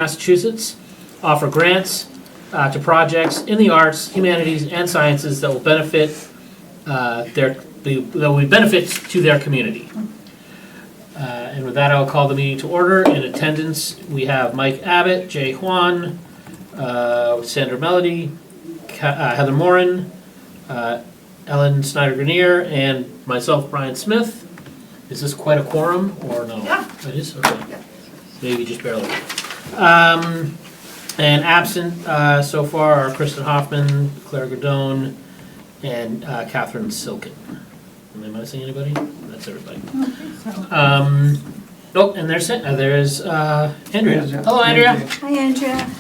Massachusetts offer grants to projects in the arts, humanities, and sciences that will benefit that will be benefits to their community. And with that, I'll call the meeting to order. In attendance, we have Mike Abbott, Jay Huan, Sandra Melody, Heather Morin, Ellen Snyder-Grenier, and myself, Brian Smith. Is this quite a quorum, or no? Yeah. It is? Okay. Yeah. Maybe just barely. And absent so far are Kristen Hoffman, Claire Godone, and Catherine Silken. Am I missing anybody? That's everybody. Oh, and there's Andrea. Hello, Andrea. Hi, Andrea.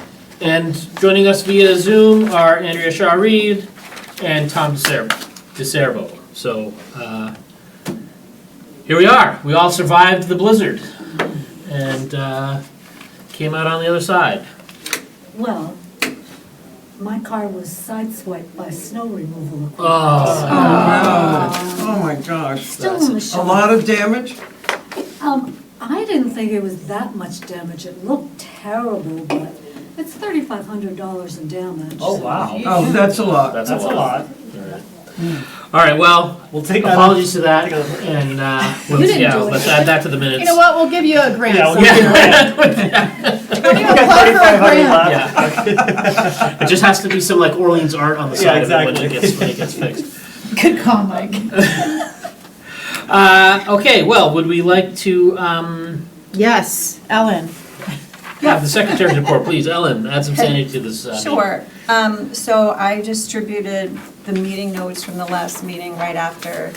And joining us via Zoom are Andrea Shaw-Reed and Tom DeCervo. So here we are. We all survived the blizzard and came out on the other side. Well, my car was sideswiped by snow removal. Oh my gosh. Still in the A shop. lot of damage? I didn't think it was that much damage. It looked terrible, but it's $3,500 in damage. Oh, wow. Oh, that's a lot. That's a lot. All right, well, We'll take apologies to that, and You didn't do it. let's add that to the minutes. You know what, we'll give you a grant. Yeah, we'll Yeah. We'll give you apply for a grant. Yeah. It just has to be some like Orleans art on the side of it when it gets fixed. Good call, Mike. Okay, well, would we like to Yes, Ellen. have the secretary's report, please? Ellen, add some sanity to this meeting. Sure. So I distributed the meeting notes from the last meeting right after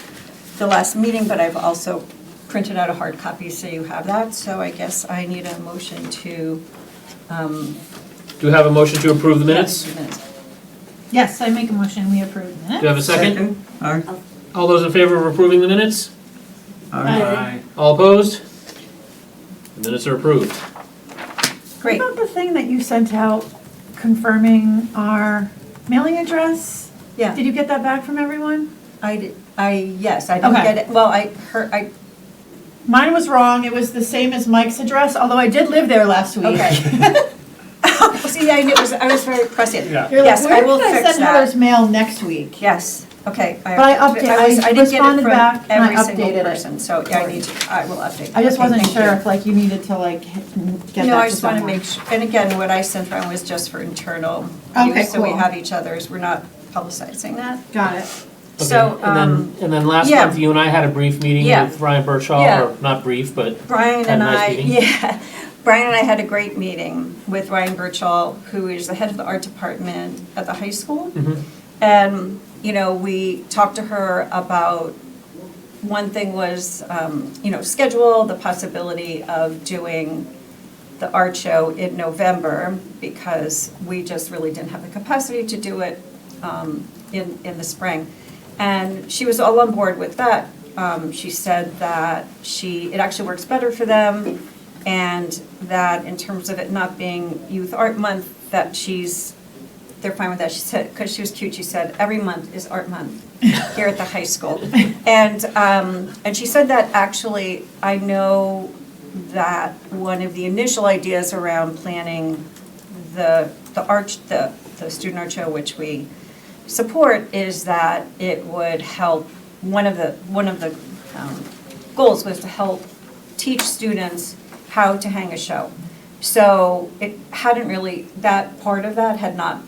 the last meeting, but I've also printed out a hard copy so you have that. So I guess I need a motion to. Do we have a motion to approve the minutes? Yes, I make a motion, we approve the Do minutes. we have a second? Aye. All those in favor of approving the minutes? Aye. All opposed? The minutes are approved. Great. What about the thing that you sent out confirming our mailing address? Yeah, Did you get that back from everyone? yes, I didn't Okay. get it. Well, Mine was wrong, it was the same as Mike's address, although I did live there last week. Okay. See, I was very prescient. Yeah. You're like, Yes, I where will did I fix send that. Heather's mail next week? Yes, okay. But I didn't get responded it back from and I every single updated it. person, so yeah, I will update. I just Okay, wasn't thank sure you. if like you needed to like get No, that I to just want to someone. make sure, and again, what I sent around was just for internal Okay, use, so we cool. have each other's, we're not publicizing that. Got it. So, Okay, and then last yeah. month, you and I had a brief meeting Yeah. with Ryan Birchall, Yeah. or not brief, but Brian Had a and nice I, meeting? yeah, Brian and I had a great meeting with Ryan Birchall, who is the head of the art department at the high school. Mhm. And, we talked to her about, one thing was, schedule, the possibility of doing the art show in November, because we just really didn't have the capacity to do it in the spring. And she was all on board with that. She said that it actually works better for them, and that in terms of it not being Youth Art Month, that they're fine with that. She said, because she was cute, she said, every month is Art Month here at the high school. And she said that actually, I know that one of the initial ideas around planning the student art show, which we support, is that it would help, one of the goals was to help teach students how to hang a show. So it hadn't really, that part of that had not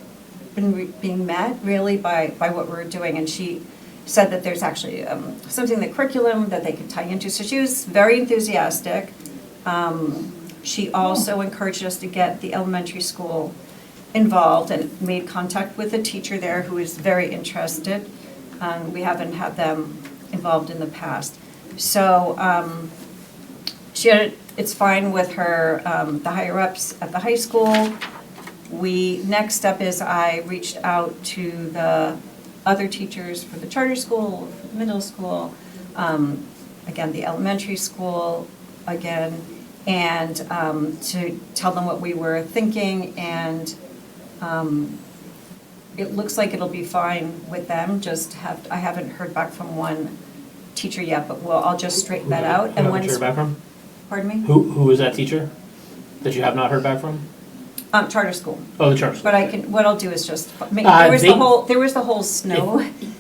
been being met really by what we're doing. And she said that there's actually something in the curriculum that they could tie into. So she was very enthusiastic. She also encouraged us to get the elementary school involved and made contact with a teacher there who is very interested. We haven't had them involved in the past. So it's fine with her, the higher ups at the high school. Next step is I reached out to the other teachers for the charter school, for the middle school, again, the elementary school, again, and to tell them what we were thinking, and it looks like it'll be fine with them, I haven't heard back from one teacher yet, but I'll just straighten that out. Who haven't you heard back from? Pardon me? Who is that teacher that you have not heard back from? Charter school. Oh, the charter. But what I'll do is just, there they- was the whole snow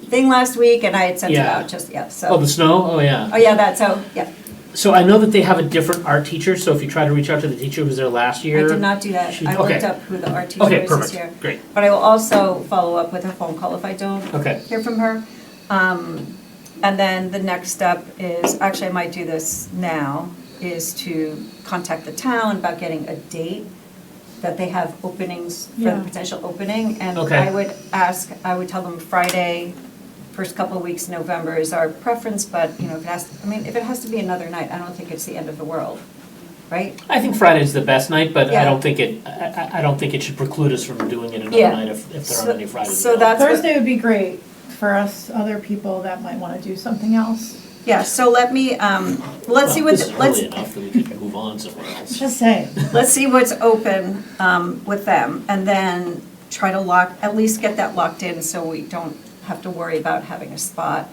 thing last week, and I had sent it Yeah. out just, yeah, Oh, so. the snow? Oh, yeah. Oh, yeah, yeah. So I know that they have a different art teacher, so if you try to reach out to the teacher who was there last I year. did not do that. I Okay. looked up who the art teacher Okay, is this year. perfect, great. But I will also follow up with a phone call if I don't Okay, hear from her. And then the next step is, actually I might do this now, is to contact the town about getting a date that they have openings for the Yeah. potential opening. And Okay. I would tell them Friday, first couple of weeks in November is our preference, but, if it has to be another night, I don't think it's the end of the world, right? I think Friday's the best night, but I Yeah. don't think I don't think it should preclude us from doing it another Yeah. night if there So- aren't any Fridays. so available. that's what- Thursday would be great for us, other people that might want to do something else. Yeah, so let me, let's see Well, what, this is early enough that we could move on somewhere else. Just saying. let's see what's open with them, and then try to at least get that locked in so we don't have to worry about having a spot.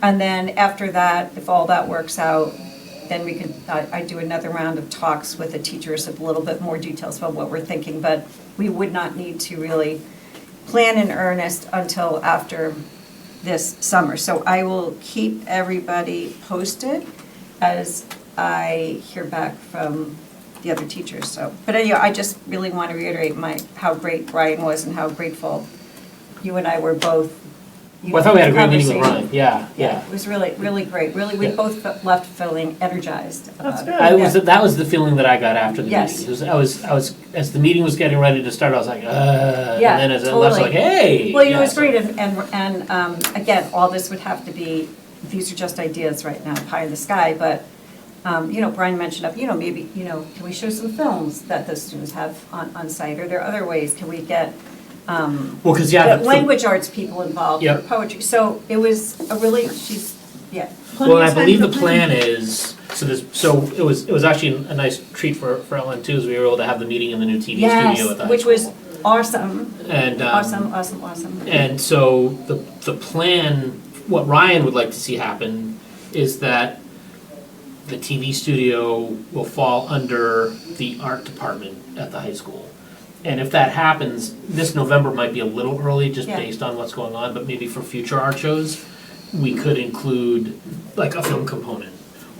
And then after that, if all that works out, then we could, I do another round of talks with the teachers with a little bit more details about what we're thinking, but we would not need to really plan in earnest until after this summer. So I will keep everybody posted as I hear back from the other teachers, so. But anyway, I just really want to reiterate how great Brian was and how grateful you and I were both. Well, I thought we had a great meeting with Conversation. Ryan, yeah. It was really, really great. Really, we Yeah. both left feeling energized about That's it. good. That was the feeling that I got after the Yes. meeting. I was, as the meeting was getting ready to start, I was like, Yeah, and then as it left, I was totally. like, hey. Well, it Yeah, was so- great, and again, all this would have to be, these are just ideas right now, pie in the sky, but, Brian mentioned, maybe, can we show some films that the students have on site, or there are other ways, can we get, Well, because, yeah. the language arts people involved for Yep. poetry, so it was a really, Plenty Well, of I time believe for the plan is, so it was actually a nice treat for Ellen too, is we were able to have the meeting in the new TV yes, studio at the high which was school. awesome, And, awesome. and so the plan, what Ryan would like to see happen is that the TV studio will fall under the art department at the high school. And if that happens, this November might be a little early, just Yeah. based on what's going on, but maybe for future art shows, we could include like a film component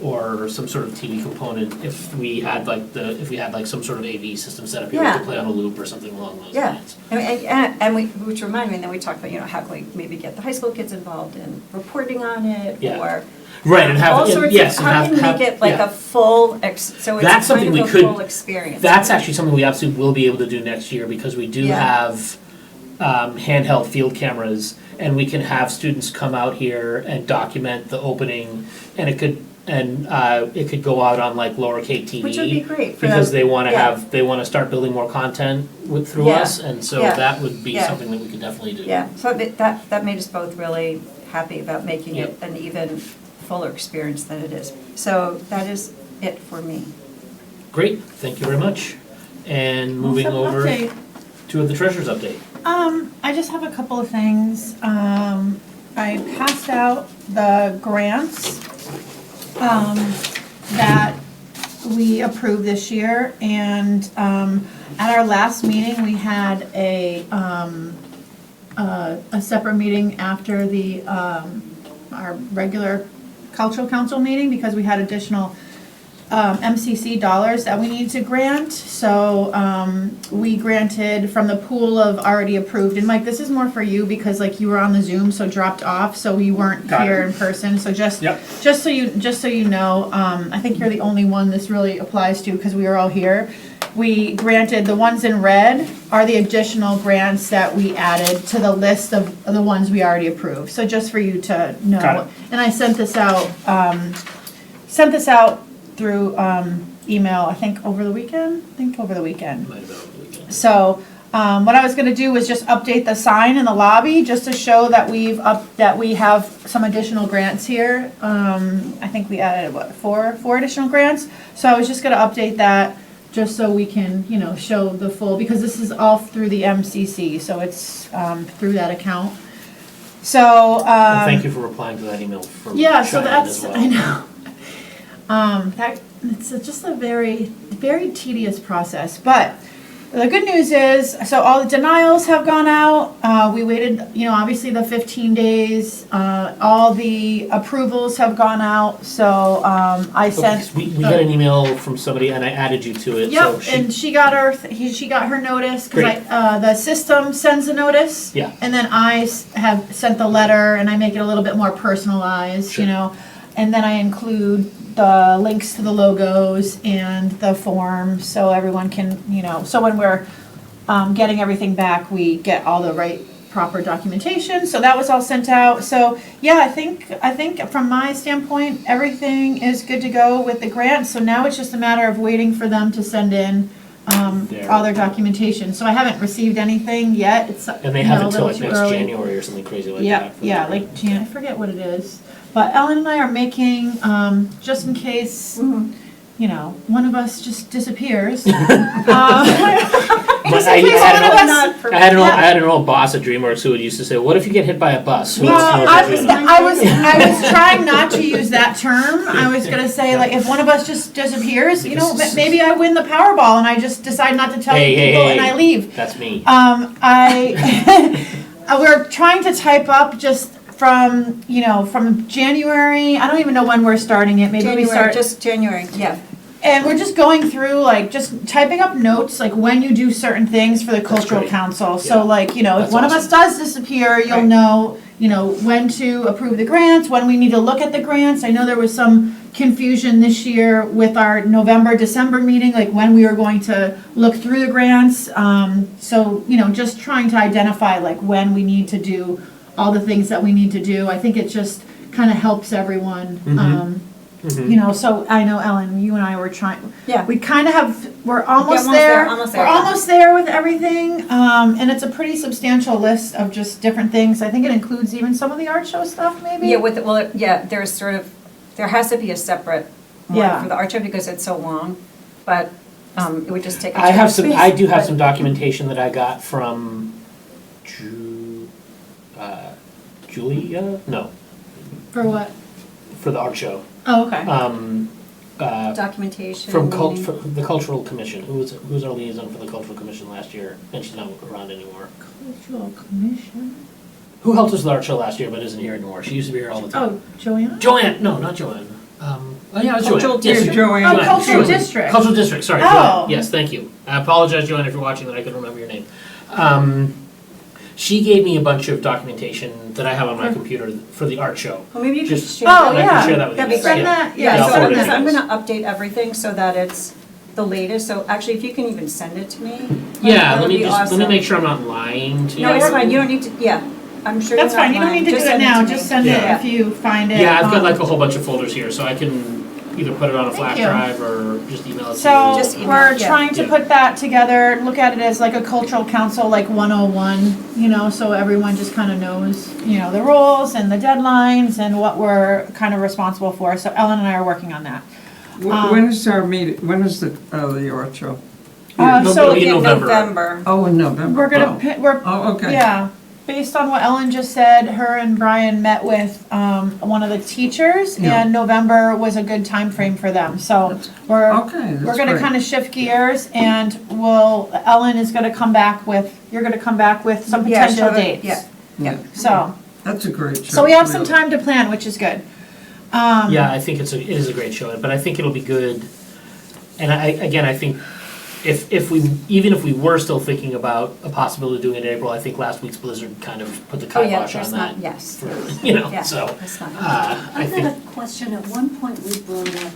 or some sort of TV component if we had like some sort of AV system set up here, we Yeah. could play on a loop or something along those Yeah, lines. which reminded me, and then we talked about, how can we maybe get the high school kids involved in reporting on it, Yeah. or Right, and have, all and sorts yes, of, and how have, can have, we make it like yeah. a full, so That's it's something kind we of a could- full experience. That's actually something we absolutely will be able to do next year because we do Yeah. have handheld field cameras and we can have students come out here and document the opening and it could go out on like Lower K TV. Which would be great for Because them. they wanna Yeah. they wanna start building more content through Yeah. us and so Yeah. that would be Yeah. something that we could definitely do. Yeah, so that made us both really happy about making it Yep. an even fuller experience than it is. So that is it for me. Great, thank you very much. And moving Awesome over update. to the treasurer's update. I just have a couple of things. I passed out the grants, that we approved this year, and, at our last meeting, we had a separate meeting after the, our regular cultural council meeting, because we had additional MCC dollars that we needed to grant, so we granted from the pool of already approved, and Mike, this is more for you, because like you were on the Zoom, so dropped off, so you weren't Got it. here in person, so just Yep. just so you know, I think you're the only one this really applies to, because we were all here. We granted, the ones in red are the additional grants that we added to the list of the ones we already approved, so just for you to know. Got it. And I sent this out through email, I think over the weekend. Might have been over the weekend. So, what I was gonna do was just update the sign in the lobby, just to show that that we have some additional grants here. I think we added, four additional grants? So I was just gonna update that, just so we can, show the full, because this is all through the MCC, so it's, through that account. So, And thank you for replying to that email from yeah, so Cheyenne that's, as well. I know. It's just a very, very tedious process, but The good news is, so all the denials have gone out. We waited, obviously the 15 days. All the approvals have gone out. So I Okay, sent. 'cause we got an email from somebody and I added you to it, so Yep, she, and she got her notice because the system sends a notice. Yeah. And then I have sent the letter and I make it a little bit more personalized, Sure. And then I include the links to the logos and the form so everyone can, so when we're getting everything back, we get all the right proper documentation. So that was all sent out. So yeah, I think from my standpoint, everything is good to go with the grant. So now it's just a matter of waiting for them to send in all their documentation. So I haven't received anything yet. It's and they have a until little like too next early. January or something crazy like Yeah, that. yeah, like I forget what it is. But Ellen and I are making, just in case, one of us just disappears. But Just I in case had one an of old- us. I had an old boss at DreamWorks who would used to say, "What if you get hit by a bus?" Who else knows Well, what you're doing?" I was trying not to use that term. I was gonna say, like, if one of us just disappears, maybe I win the Powerball and I just decide not to tell people and I leave. That's me. We're trying to type up just from January. I don't even know when we're starting it. Maybe we start. Just January, yeah. And we're just going through, like, just typing up notes, like, when you do certain things for the cultural great. council. Yeah. So, like, if That's one of us does disappear, you'll Right. know, when to approve the grants, when we need to look at the grants. I know there was some confusion this year with our November, December meeting, like, when we were going to look through the grants. So, just trying to identify, like, when we need to do all the things that we need to do. I think it just kind of helps everyone. So I know, Ellen, you and I were trying. Yeah. We kind of we're almost almost there. there, almost there, We're yeah. almost there with everything. And it's a pretty substantial list of just different things. I think it includes even some of the art show stuff, maybe. Yeah, there has to be a separate one Yeah. for the art show because it's so long, but it would just take. I have some. space, I do have but- some documentation that I got from Julia. No, For what? for the art show. Oh, okay. Documentation. From meaning- the Cultural Commission. Who's our liaison for the Cultural Commission last year? And she's not around anymore. Cultural Commission. Who helped us with the art show last year but isn't here anymore? She used to be here all the time. Oh, Joanna. Joanne. No, not Joanne. Yeah, it was Cultural Joanne. Yes, Yeah, Joanne. Oh, Cultural Joanne. District. Cultural District. Sorry, Oh. Joanne. Yes, thank you. I apologize, Joanne, if you're watching that I couldn't remember your name. She gave me a bunch of documentation that I have on my computer for the art show. Well, maybe you could Just- share Oh, that. I yeah. can share that with That'd you be guys. great. Send that. Yeah, Yeah. I'll So forward it because to I'm you guys. gonna update everything so that it's the latest, so actually, if you can even send it to me. Yeah, that let would me be just let me awesome. make sure I'm not lying to you. No, it's fine, you don't need to, yeah, I'm sure you're That's not fine. You don't lying. need to Just do it send now. to me. Just send Yeah. it if you find it. Yeah, I've got like a whole bunch of folders here, so I can either put it on a Thank flash you. drive or just email it to So you. Just email, we're yeah. trying to Yeah. put that together, look at it as like a cultural council, like 101, so everyone just kind of knows, the rules and the deadlines and what we're kind of responsible for. So Ellen and I are working on that. When is our meeting, when is the art show? No, So it'll be In November. November. Oh, in November. we're gonna, Oh. Oh, okay. yeah, based on what Ellen just said, her and Brian met with one of the teachers Yeah. and November was a good time frame for them. So we're Okay, We're that's gonna great. kind of shift gears and Ellen is gonna come back with, you're gonna come back with some Yeah, potential sure, dates. yeah. Yeah, So, that's a great show. so we have some really. time to plan, which is good. Yeah, I think it is a great show, but I think it'll be good. And I think if we were still thinking about a possibility of doing it in April, I think last week's blizzard kind of put the Oh, yeah, kibosh on that's that. not, yes, For, yeah, so, that's not. I I've got think, a question. At one point, we brought up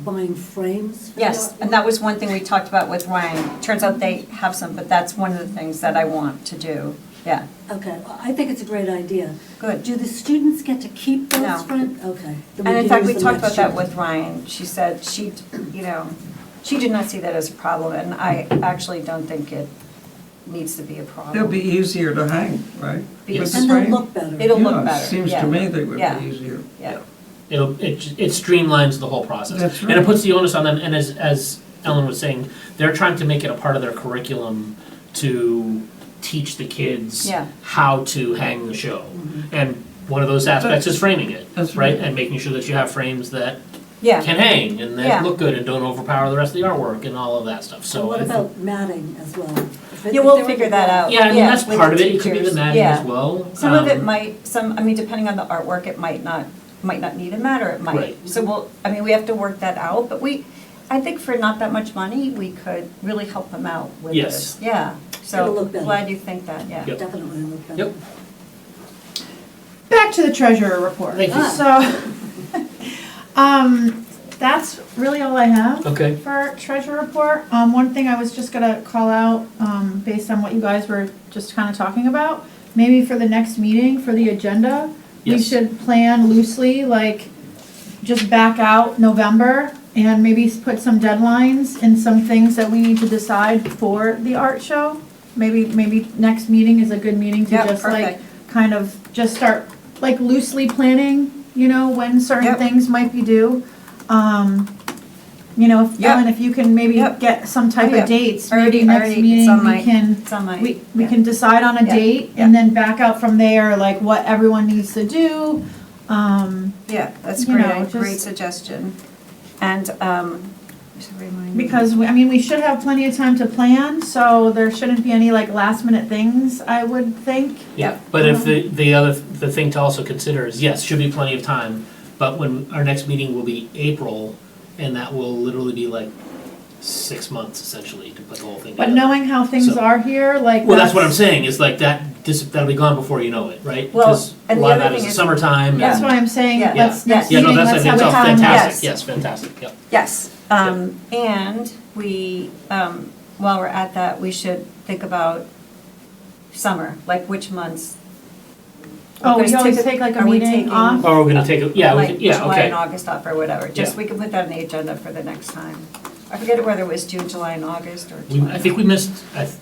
buying frames. for Yes, the and that was one thing we talked about with Ryan. Turns out they have some, but that's one of the things that I want to do, yeah. Okay, well, I think it's a great idea. Good. Do the students get to keep those No. frames? Okay. Then And in can fact, we use them talked about next that year. with Ryan. She said she did not see that as a problem, and I actually don't think it needs to be a problem. They'll be easier to hang, right? Yes. With the And they'll frame? look better. It'll look Yeah, better, it seems yeah. to me they would Yeah. be easier. Yeah, it streamlines the whole process. That's And it right. puts the onus on them, and as Ellen was saying, they're trying to make it a part of their curriculum to teach the kids Yeah. how to hang the show. And one of those aspects is framing it, That's right? right. And making sure that you have frames that Yeah. can hang and Yeah. that look good and don't overpower the rest of the artwork and all of that stuff, so. So what I think- about matting as well? If it- Yeah, if we'll there were figure to that go- out. Yeah, I mean, that's with part the of it, it could be the teachers. matting Yeah. as well. Some of it Um, might, I mean, depending on the artwork, it might not need a mat, or it might. Right. So we have to work that out, but I think for not that much money, we could really help them out with Yes. this. Yeah, It'll so look better. glad you think that, yeah. Yep. Definitely look better. Yep. Back to the treasurer report. Thank you. So, that's really all I have. Okay. For treasurer report. One thing I was just gonna call out, based on what you guys were just kind of talking about, maybe for the next meeting, for the agenda, we Yes. should plan loosely, like, just back out November and maybe put some deadlines and some things that we need to decide for the art show. Maybe next meeting is a good meeting to Yeah, just like, perfect. kind of just start like loosely planning, when certain Yep. things might be due. If, Yep. Ellen, if you can maybe Yep. get some type Oh, yeah. of dates, Already- maybe next already, it's meeting on my- we can, It's on my. we yeah. can decide on a Yeah. date and then back out from there, like what everyone needs to do. Yeah, that's you know, great, great just- suggestion. And, just remind me. Because, we should have plenty of time to plan, so there shouldn't be any like last minute things, I would think. Yeah, but if the thing to also consider is, yes, should be plenty of time, but when our next meeting will be April, and that will literally be like 6 months essentially to put the whole thing But together. knowing how things So- are here, like. Well, that's what I'm saying, is like that'll be gone before you know it, right? Well, Because a and the lot of other that is thing the is- summertime. That's and- why I'm saying, Yeah. let's, next Yeah, no, meeting, that's, let's I have mean, a it's all time. fantastic, Yes. yes, fantastic, yep. Yes, and we, while we're at that, we should think about summer, like which months. Oh, we Because always typically- take like a are we meeting taking, off? Or we're gonna take, yeah, Like yeah, July okay. and August off or whatever, just Yeah. we can put that on the agenda for the next time. I forget whether it was June, July, and August, or July. I think we missed,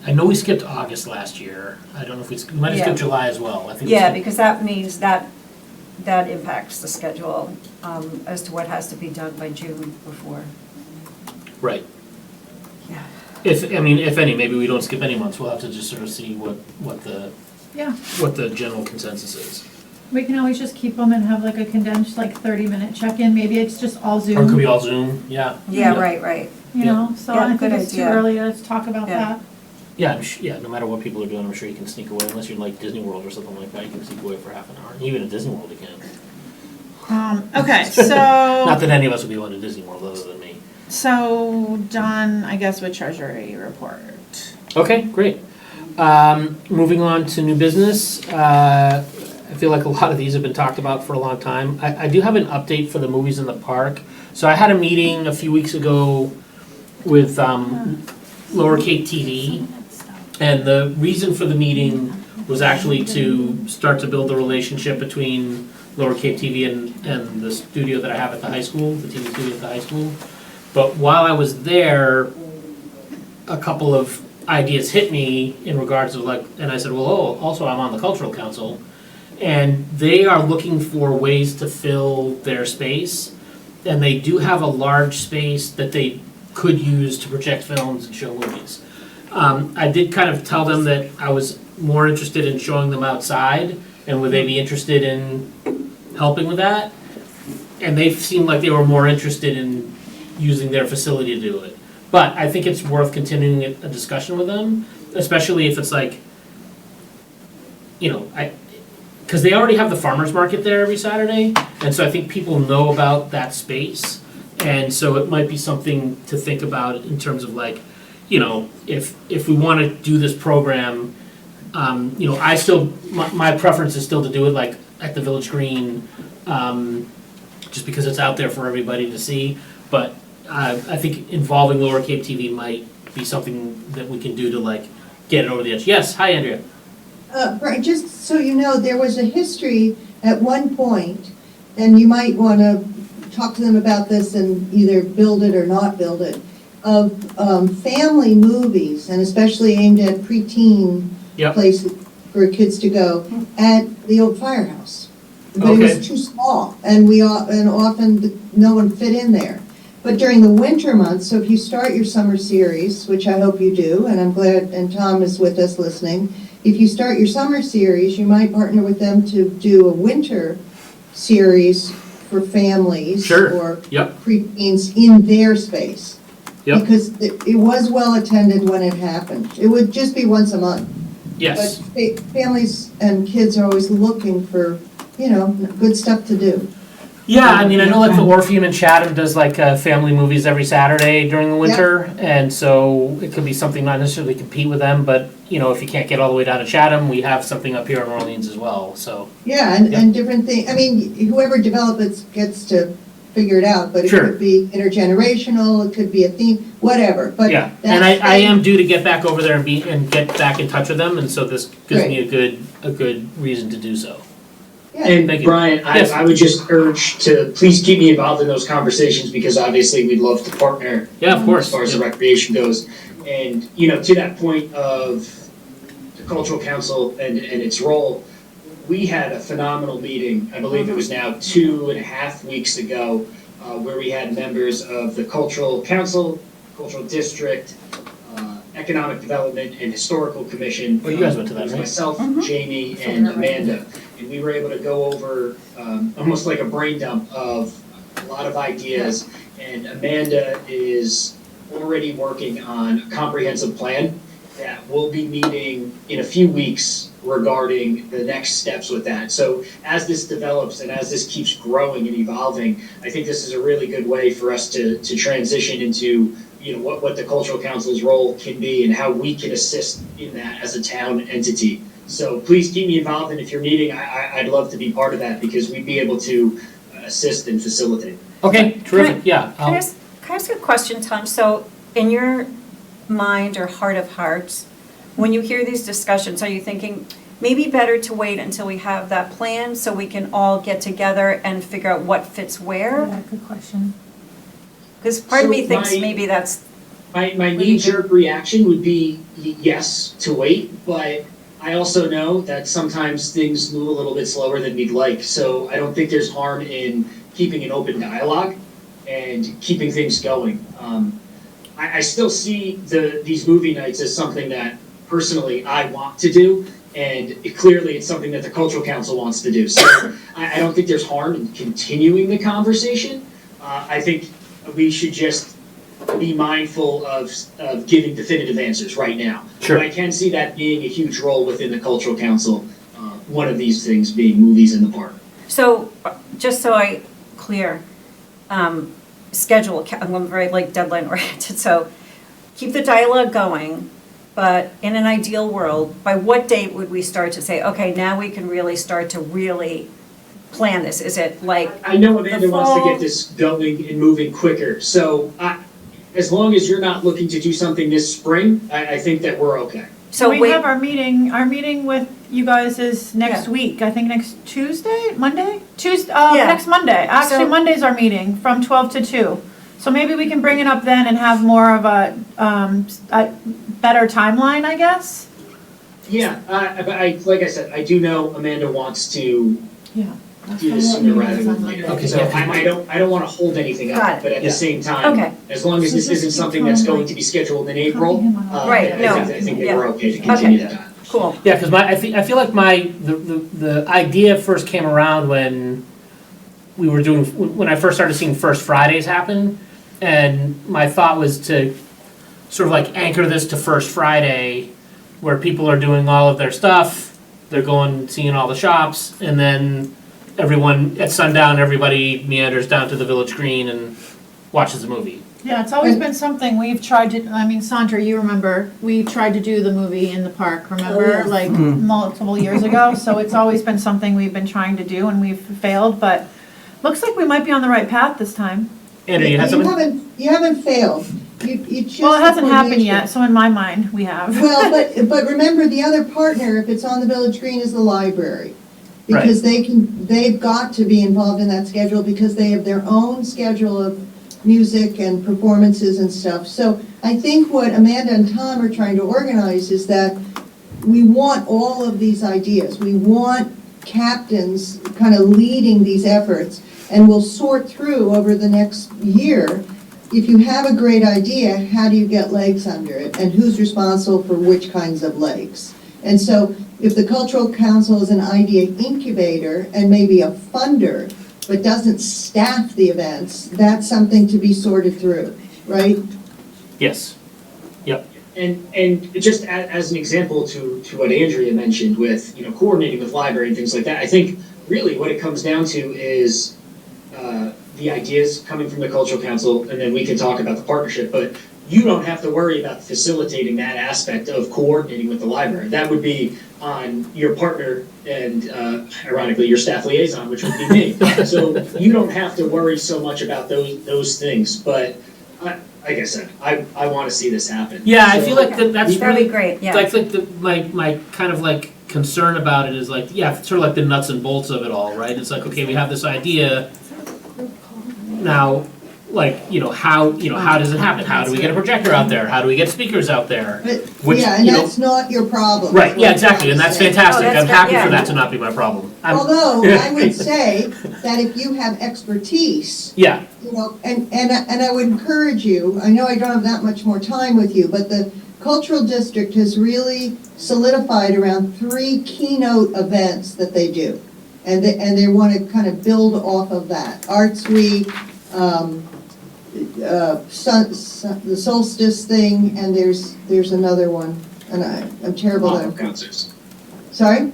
I know we skipped August last year. I don't know if we might have Yeah. skipped July as well. I think we Yeah, skipped- because that means that impacts the schedule, as to what has to be done by June before. Right. Yeah. If any, maybe we don't skip any months. We'll have to just sort of see what the general consensus is. We can always just keep them and have like a condensed, like 30-minute check-in, maybe it's just all Or it could Zoom, be all Zoom, yeah. Yeah, right. so Yeah, I think good it's too idea. early to talk about Yeah. that. Yeah, yeah, no matter what people are doing, I'm sure you can sneak away, unless you're like Disney World or something like that, you can sneak away for half an hour. Even at Disney World you can. Okay, Not so, that any of us would be going to Disney World other than me. done, I guess, with treasury report. Okay, great. Moving on to new business. I feel like a lot of these have been talked about for a long time. I do have an update for the movies in the park. So I had a meeting a few weeks ago with Lower Cape TV. And the reason for the meeting was actually to start to build the relationship between Lower Cape TV and the studio that I have at the high school, the TV studio at the high school. But while I was there, a couple of ideas hit me in regards of and I said, well, also I'm on the cultural council, and they are looking for ways to fill their space, and they do have a large space that they could use to project films and show movies. I did kind of tell them that I was more interested in showing them outside, and would they be interested in helping with that? And they seemed like they were more interested in using their facility to do it. But I think it's worth continuing a discussion with them, especially if it's because they already have the farmer's market there every Saturday, and so I think people know about that space. And so it might be something to think about in terms of if we want to do this program, my preference is still to do it at the Village Green, just because it's out there for everybody to see. But I think involving Lower Cape TV might be something that we can do to get it over the edge. Yes, hi Andrea. Right, just so you know, there was a history at one point, and you might want to talk to them about this and either build it or not build it, of family movies, and especially aimed at preteen Yep. places for kids to go, at the old firehouse. But it Okay. was too small, and often no one fit in there. But during the winter months, so if you start your summer series, which I hope you do, and I'm glad, and Tom is with us listening, if you start your summer series, you might partner with them to do a winter series for families Sure. or Yep. preteens in their space. Yep. Because it was well attended when it happened. It would just be once a month. Yes. But families and kids are always looking for, good stuff to do. Yeah, I mean, I know like the Orpheum in Chatham does like family movies every Saturday during the winter, and so it could be something not necessarily compete with them, but if you can't get all the way down to Chatham, we have something up here in Orleans as well. So Yeah, and different things. I mean, whoever develops it gets to figure it out, but it Sure. could be intergenerational, it could be a theme, whatever. But yeah, that's- and I am due to get back over there and get back in touch with them, and so this gives me a good reason to do so. Yeah. And Thank you. Brian, Yes. I would just urge to please keep me involved in those conversations because obviously we'd love to partner Yeah, of course. as far as the recreation goes. And, to that point of the cultural council and its role, we had a phenomenal meeting, I believe it was now 2.5 weeks ago, where we had members of the cultural council, cultural district, economic development and historical commission. Oh, you guys went to that, It was right? myself, Jamie, and Amanda. And we were able to go over almost like a brain dump of a lot of ideas. And Amanda is already working on a comprehensive plan that we'll be meeting in a few weeks regarding the next steps with that. So as this develops and as this keeps growing and evolving, I think this is a really good way for us to transition into what the cultural council's role can be and how we can assist in that as a town entity. So please keep me involved, and if you're meeting, I'd love to be part of that because we'd be able to assist and facilitate. Okay, terrific. Yeah. Can I ask a question, Tom? So in your mind or heart of hearts, when you hear these discussions, are you thinking maybe better to wait until we have that plan so we can all get together and figure out what fits where? Yeah, good question. Because part of me So thinks my- maybe that's, My do you knee-jerk reaction would be yes, to wait, but I also know that sometimes things move a little bit slower than we'd like. So I don't think there's harm in keeping an open dialogue and keeping things going. I still see these movie nights as something that personally I want to do, and clearly it's something that the cultural council wants to do. So I don't think there's harm in continuing the conversation. I think we should just be mindful of giving definitive answers right now. Sure. But I can see that being a huge role within the cultural council, one of these things being movies in the park. so just so I clear, schedule, I'm very deadline oriented, so keep the dialogue going, but in an ideal world, by what date would we start to say, okay, now we can really start to really plan this? Is it I know Amanda wants to fall- get this going and moving quicker, so as long as you're not looking to do something this spring, I think that we're okay. so We wait, have our meeting with you guys is next Yeah. week, I think next Monday? Yeah. Next Monday. Actually, So- Monday's our meeting from 12 to 2. So maybe we can bring it up then and have more of a better timeline, I guess? Yeah, but like I said, I do know Amanda wants to Yeah. do this sooner rather than later. Okay, So yeah. I don't wanna hold anything Got up, it. but at Yeah. the same time, Okay. as long as So this just isn't keep something that's telling, going to be scheduled in April, Right, no, I think that yeah. we're okay to continue that. cool. Yeah, because I feel like the idea first came around when we were when I first started seeing First Fridays happen, and my thought was to sort of anchor this to First Friday, where people are doing all of their stuff, they're going seeing all the shops, and then everyone at sundown, everybody meanders down to the Village Green and watches a movie. Yeah, it's always been something we've tried to, I mean, Sandra, you remember, we tried to do the movie in the park, remember? Oh, yeah. Multiple years ago, so it's always been something we've been trying to do and we've failed, but looks like we might be on the right path this time. Andrew, you had something? You haven't failed. You just. Well, it hasn't happened coordination. yet, so in my mind, we have. Well, but remember, the other partner, if it's on the Village Green, is the library. Because they've got to be involved in that schedule because they have their own schedule of music and performances and stuff. So I think what Amanda and Tom are trying to organize is that we want all of these ideas. We want captains kind of leading these efforts, and we'll sort through over the next year. If you have a great idea, how do you get legs under it, and who's responsible for which kinds of legs? And so if the Cultural Council is an idea incubator and maybe a funder but doesn't staff the events, that's something to be sorted through, right? Yes. And just as an example to what Andrea mentioned with, coordinating with library and things like that, I think really what it comes down to is the ideas coming from the cultural council, and then we can talk about the partnership, but you don't have to worry about facilitating that aspect of coordinating with the library. That would be on your partner and ironically, your staff liaison, which would be me. So you don't have to worry so much about those things, but like I said, I want to see this happen. Yeah, I So- feel like that's That'd really be great, yeah. like my kind of like concern about it is like, yeah, sort of like the nuts and bolts of it all, right? It's like, okay, we have this idea. Now, like, how does it happen? How do we get a projector out there? How do we get speakers out there? But, Which, yeah, and that's not your problem. Right, is what yeah, I'm exactly, and trying that's to say. fantastic. Oh, that's I'm happy good, for yeah. that to not be my problem. Although, I would say that if you have expertise, Yeah, and I would encourage you, I know I don't have that much more time with you, but the cultural district has really solidified around 3 keynote events that they do. And they want to kind of build off of that. Arts Week, the solstice thing, and there's another one, and I'm terrible Pop-up at, concerts. sorry?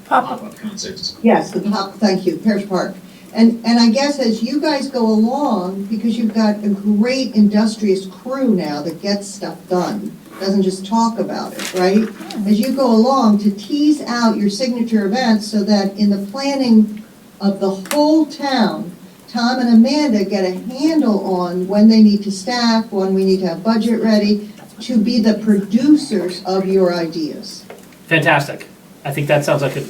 Pop-up concerts. Yes, thank you, Parish Park. And I guess as you guys go along, because you've got a great industrious crew now that gets stuff done, doesn't just talk about it, right? As you go along, to tease out your signature events so that in the planning of the whole town, Tom and Amanda get a handle on when they need to staff, when we need to have budget ready, to be the producers of your ideas. fantastic. I think that sounds like a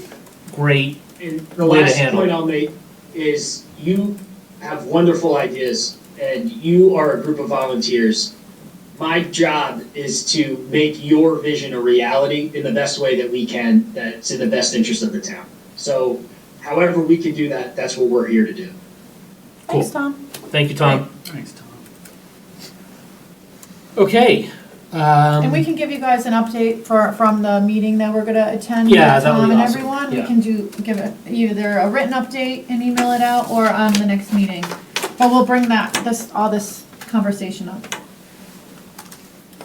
great, And the Way to last handle point it. I'll make is you have wonderful ideas and you are a group of volunteers. My job is to make your vision a reality in the best way that we can, that's in the best interest of the town. So however we can do that, that's what we're here to do. Thanks, Tom. thank you, Tom. Thanks, Tom. Okay. And we can give you guys an update from the meeting that we're gonna attend with Yeah, that would Tom be and awesome. everyone. We Yeah. can give it either a written update and email it out, or on the next meeting. But we'll bring all this conversation up.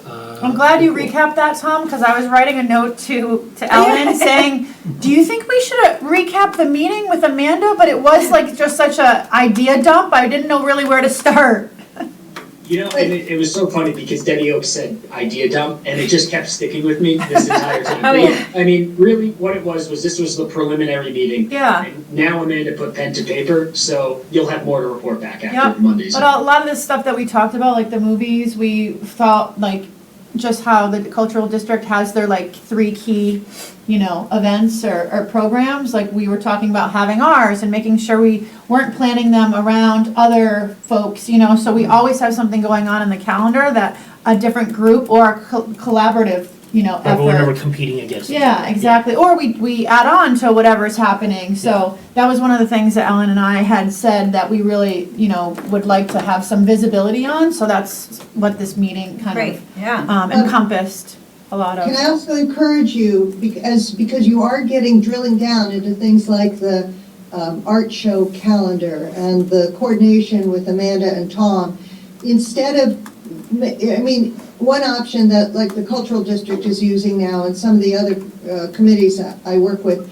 I'm glad you recapped that, Tom, because I was writing a note to Ellen saying, do you think we should recap the meeting with Amanda? But it was like just such a idea dump, I didn't know really where to start. And it was so funny because Debbie Oaks said idea dump, and it just kept sticking with me this entire time. Oh, yeah. I mean, really, what it was this was the preliminary meeting. Yeah. And now Amanda put pen to paper, so you'll have more to report back after Yep. Monday's. But a lot of this stuff that we talked about, like the movies, we felt like just how the cultural district has their like 3 key, events or programs. Like we were talking about having ours and making sure we weren't planning them around other folks, so we always have something going on in the calendar that a different group or a collaborative, But we're never effort. competing against each Yeah, other. exactly. Or we add on to whatever's happening. So that was one of the things that Ellen and I had said that we really, would like to have some visibility on. So that's what this meeting kind Great, yeah. of encompassed a lot of. Can I also encourage you, because you are drilling down into things like the art show calendar and the coordination with Amanda and Tom, instead of, one option that like the cultural district is using now and some of the other committees that I work with,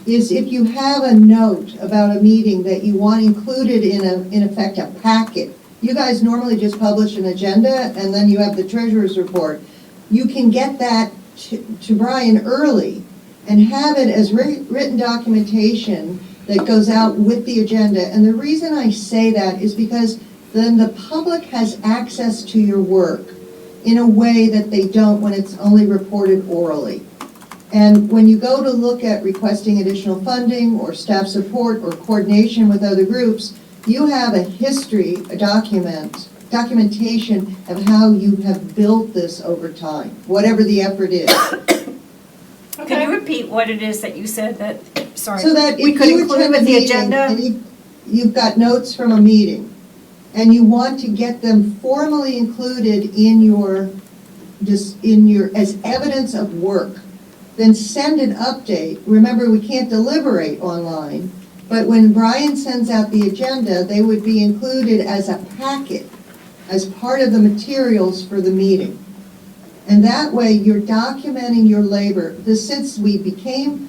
is if you have a note about a meeting that you want included in effect a packet. You guys normally just publish an agenda and then you have the treasurer's report. You can get that to Brian early and have it as written documentation that goes out with the agenda. And the reason I say that is because then the public has access to your work in a way that they don't when it's only reported orally. And when you go to look at requesting additional funding or staff support or coordination with other groups, you have a history, a documentation of how you have built this over time, whatever the effort is. Can you repeat what it is that you said that, sorry, So that we if could you include attend a with the meeting agenda? and you've got notes from a meeting, and you want to get them formally included in your, as evidence of work, then send an update. Remember, we can't deliberate online, But when Brian sends out the agenda, they would be included as a packet, as part of the materials for the meeting. And that way, you're documenting your labor. Since we became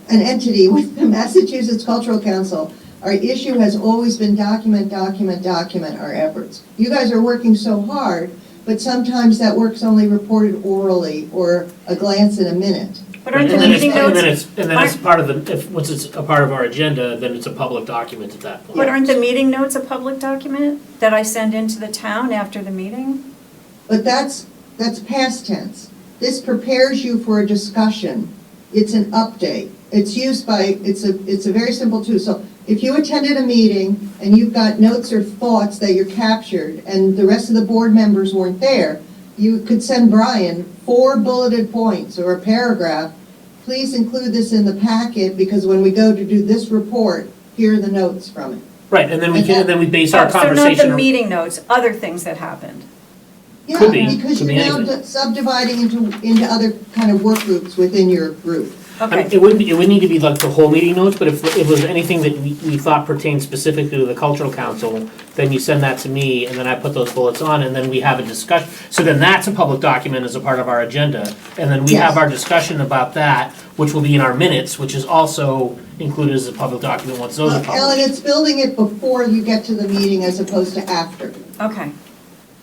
an entity with the Massachusetts Cultural Council, our issue has always been document our efforts. You guys are working so hard, but sometimes that work's only reported orally or a glance in a minute. But aren't the And then meeting it's- notes, And then it's part of once it's a part of our agenda, then it's a public document at that point. but aren't the meeting notes a public document that I send into the town after the meeting? But that's past tense. This prepares you for a discussion. It's an update. It's used by, it's a very simple tool. So if you attended a meeting and you've got notes or thoughts that you're captured and the rest of the board members weren't there, you could send Brian 4 bulleted points or a paragraph. Please include this in the packet because when we go to do this report, here are the notes from it. Right, and then we base our Oh, so not conversation. the meeting notes, other things that happened. Could be, Yeah, because could be you're now anything. subdividing into other kind of work groups within your group. I mean, Okay, it would need to be like the whole meeting notes, but if it was anything that we thought pertained specifically to the cultural council, then you send that to me, and then I put those bullets on, and then we have a discussion. So then that's a public document as a part of our agenda, and then we have Yes. our discussion about that, which will be in our minutes, which is also included as a public document once those are Ellen, published. it's building it before you get to the meeting as opposed to after. okay,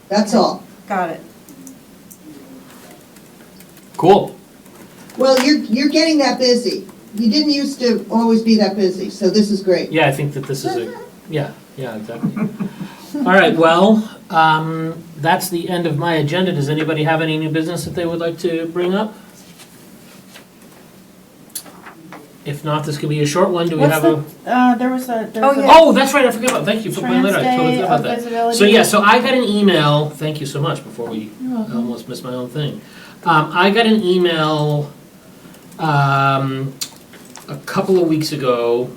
That's all. got it. Cool. Well, you're getting that busy. You didn't used to always be that busy, so this is great. Yeah, I think that this is yeah, exactly. All right, well, that's the end of my agenda. Does anybody have any new business that they would like to bring up? If not, this could be a short one. Do we What's have the, a? there was a. Oh, yeah. Oh, that's right, I forgot about, thank you for pointing that out, I totally Trans forgot Day about of that. Visibility. So yeah, so I got an email, thank you so much, before I welcome. almost missed my own thing. I got an email, a couple of weeks ago,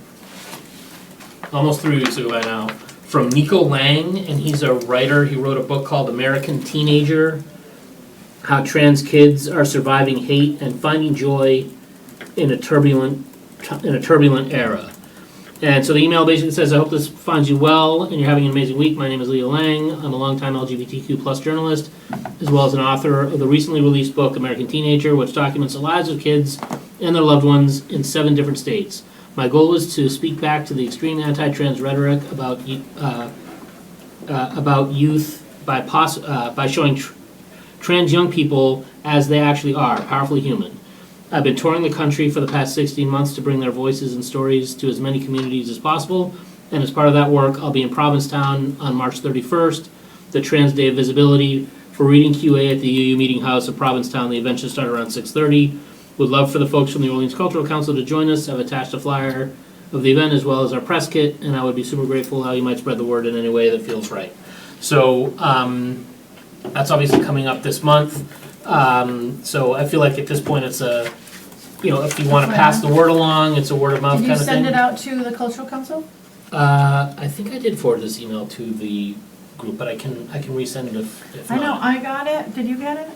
almost 3 weeks ago by now, from Nico Lang, and he's a writer, he wrote a book called American Teenager, How Trans Kids Are Surviving Hate and Finding Joy in a Turbulent Era. And so the email basically says, I hope this finds you well and you're having an amazing week. My name is Leo Lang. I'm a longtime LGBTQ plus journalist, as well as an author of the recently released book, American Teenager, which documents the lives of kids and their loved ones in 7 different states. My goal is to speak back to the extreme anti-trans rhetoric about youth by showing trans young people as they actually are, powerfully human. I've been touring the country for the past 16 months to bring their voices and stories to as many communities as possible, and as part of that work, I'll be in Provincetown on March 31st, the Trans Day of Visibility, for reading QA at the UU Meeting House of Provincetown. The event should start around 6:30. Would love for the folks from the Orleans Cultural Council to join us. I've attached a flyer of the event as well as our press kit, and I would be super grateful how you might spread the word in any way that feels right. So that's obviously coming up this month. So I feel like at this point it's a, if you want to pass the word along, it's a word of mouth Did kind you of thing. send it out to the cultural council? I think I did forward this email to the group, but I can resend it if I know, not. I got it, did you get it?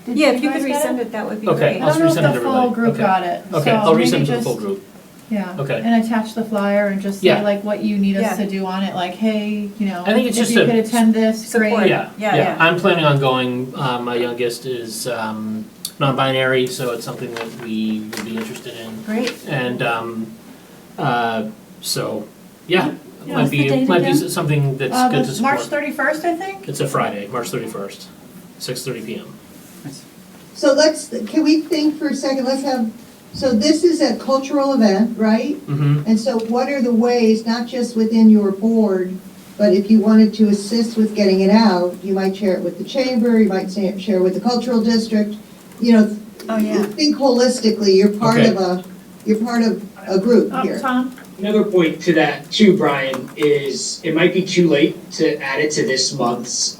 Did Yeah, if you could guys get resend it, that would be Okay. great. I don't know I'll if resend it the to full everybody. group Okay. got it, Okay, so I'll maybe resend it to the just- full group. Yeah, Okay. and attach the flyer and just say Yeah. like what you need us Yeah. to do on it, like, hey, I think it's if just you a- could attend this, great. Support. Yeah, Yeah. I'm planning on going. My youngest is non-binary, so it's something that we would be interested in. Great. And so, yeah, Yeah. might What's the date be again? something that's good to The support. March 31st, I think? It's a Friday, March 31st, 6:30 p.m. So can we think for a second, so this is a cultural event, right? Mm-hmm. And so what are the ways, not just within your board, but if you wanted to assist with getting it out, you might share it with the chamber, you might share it with the cultural district, Oh, yeah. think holistically, you're part Okay. of a group Oh, here. Tom? Another point to that too, Brian, is it might be too late to add it to this month's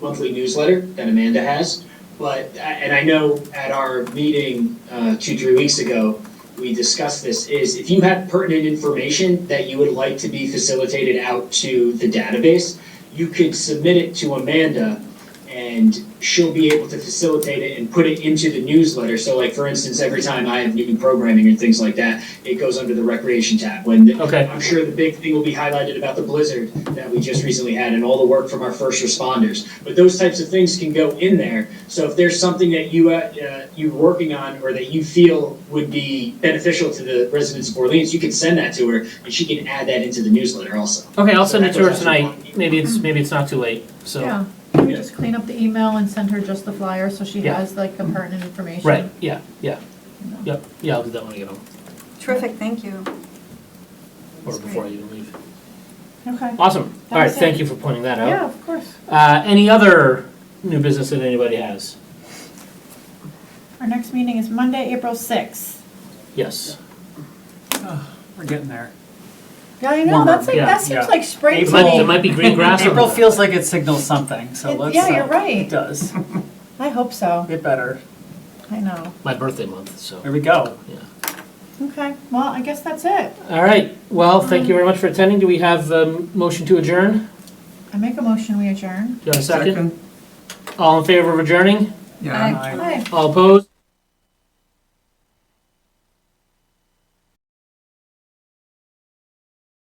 monthly newsletter that Amanda has. But, and I know at our meeting 2-3 weeks ago, we discussed this, is if you have pertinent information that you would like to be facilitated out to the database, you could submit it to Amanda, and and she'll be able to facilitate it and put it into the newsletter. So like, for instance, every time I have new programming and things like that, it goes under the recreation tab. Okay. I'm sure the big thing will be highlighted about the blizzard that we just recently had and all the work from our first responders. But those types of things can go in there. So if there's something that you're working on or that you feel would be beneficial to the residents of Orleans, you can send that to her and she can add that into the newsletter also. Okay, I'll So send it that to her goes tonight. out to- Maybe it's not too late, so. Yeah, maybe just clean up the email and send her just the flyer so she Yeah. has like the pertinent information. Right, yeah, Yep, yeah, I'll do that when I get home, Terrific, thank you. or That's before I great. even leave. Okay. Awesome, That all right, was it. thank you for pointing that out. Yeah, of course. Any other new business that anybody has? Our next meeting is Monday, April 6th. Yes. We're getting there. Yeah, I know, Warmer, that's like, yeah, that seems yeah. like spring. It might be green grass over April there. feels like it signals something, so let's. Yeah, you're right. It does. I hope so, Get better. I know. My birthday month, so. There we go. Okay, well, I guess that's it. All right, well, thank you very much for attending. Do we have a motion to adjourn? I make a motion, we adjourn. Do you have a second? All in favor of adjourning? Yeah. Aye. Hi. All opposed?